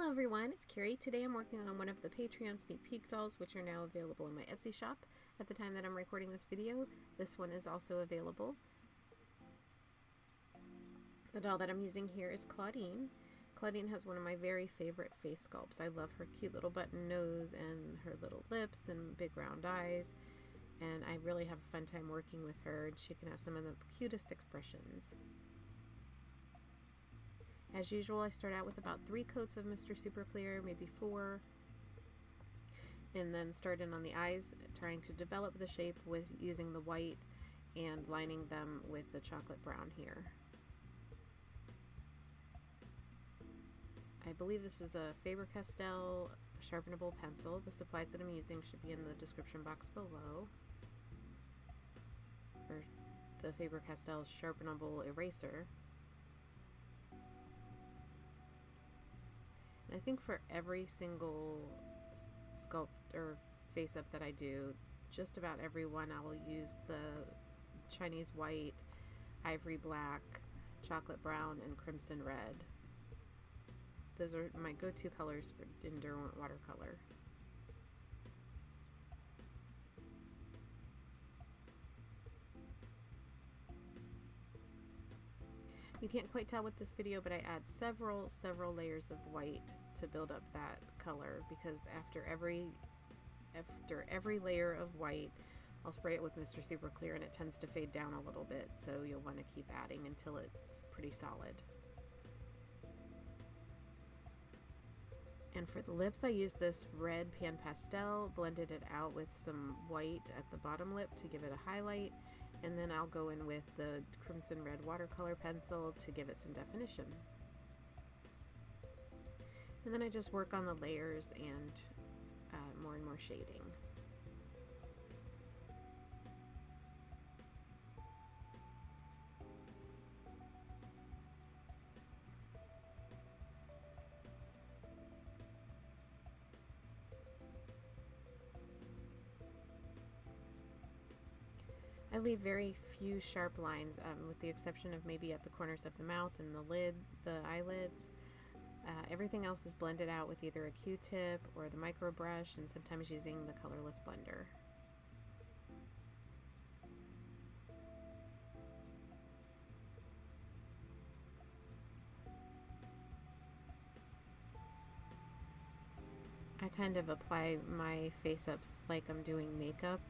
Hello everyone, it's Carrie. Today I'm working on one of the Patreon sneak peek dolls, which are now available in my Etsy shop. At the time that I'm recording this video, this one is also available. The doll that I'm using here is Clawdeen. Clawdeen has one of my very favorite face sculpts. I love her cute little button nose and her little lips and big round eyes, and I really have a fun time working with her, and she can have some of the cutest expressions. As usual, I start out with about 3 coats of Mr. Super Clear, maybe 4, and then start in on the eyes, trying to develop the shape with using the white and lining them with the chocolate brown here. I believe this is a Faber Castell sharpenable pencil. The supplies that I'm using should be in the description box below. Or the Faber Castell sharpenable eraser. And I think for every single sculpt or face up that I do, just about every one I will use the Chinese white, ivory black, chocolate brown, and crimson red. Those are my go-to colors in Derwent watercolor. You can't quite tell with this video, but I add several layers of white to build up that color, because after every layer of white, I'll spray it with Mr. Super Clear and it tends to fade down a little bit, so you'll want to keep adding until it's pretty solid. And for the lips, I used this red pan pastel, blended it out with some white at the bottom lip to give it a highlight, and then I'll go in with the crimson red watercolor pencil to give it some definition. And then I just work on the layers and more shading. I leave very few sharp lines, with the exception of maybe at the corners of the mouth and the lid, the eyelids. Everything else is blended out with either a Q-tip or the micro brush, and sometimes using the colorless blender. I kind of apply my face ups like I'm doing makeup.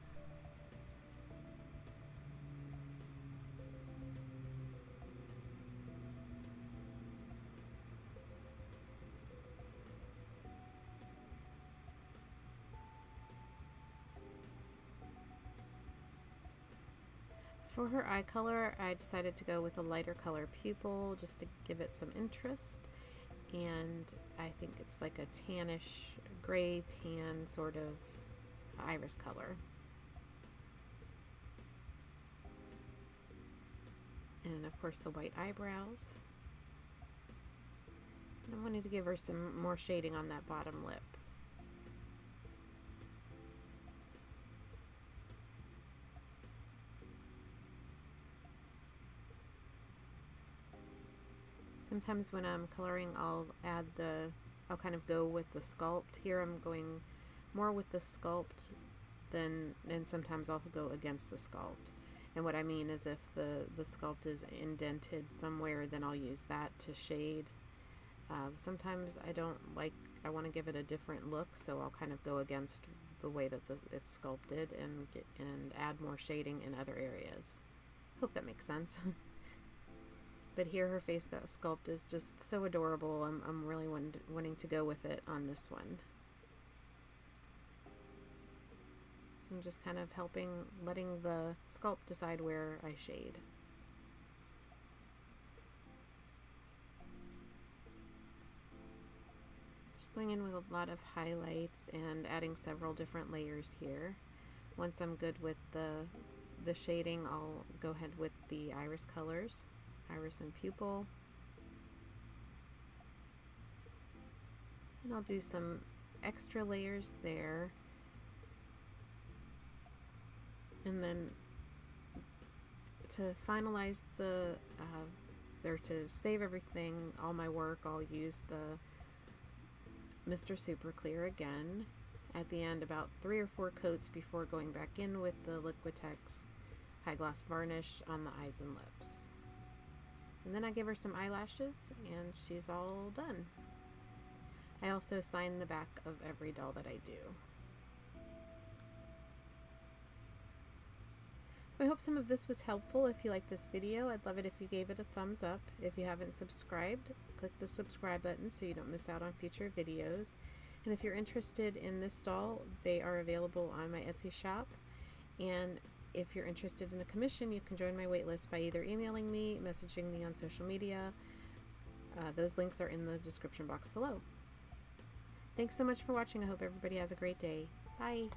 For her eye color, I decided to go with a lighter color pupil just to give it some interest, and I think it's like a tannish, gray tan sort of iris color. And of course the white eyebrows. And I wanted to give her some more shading on that bottom lip. Sometimes when I'm coloring, I'll kind of go with the sculpt. Here I'm going more with the sculpt and sometimes I'll go against the sculpt. And what I mean is if the sculpt is indented somewhere, then I'll use that to shade. Sometimes I want to give it a different look, so I'll kind of go against the way that it's sculpted and add more shading in other areas. Hope that makes sense. But here her face sculpt is just so adorable. I'm really wanting to go with it on this one. So I'm just kind of letting the sculpt decide where I shade. Just going in with a lot of highlights and adding several different layers here. Once I'm good with the shading, I'll go ahead with the iris colors. Iris and pupil, and I'll do some extra layers there, and then to finalize to save everything, all my work, I'll use the Mr. Super Clear again at the end, about 3 or 4 coats before going back in with the Liquitex High Gloss Varnish on the eyes and lips. And then I give her some eyelashes and she's all done. I also sign the back of every doll that I do. So I hope some of this was helpful. If you liked this video, I'd love it if you gave it a thumbs up. If you haven't subscribed, click the subscribe button so you don't miss out on future videos. And if you're interested in this doll, they are available on my Etsy shop. And if you're interested in a commission, you can join my waitlist by either emailing me, messaging me on social media. Those links are in the description box below. Thanks so much for watching. I hope everybody has a great day. Bye!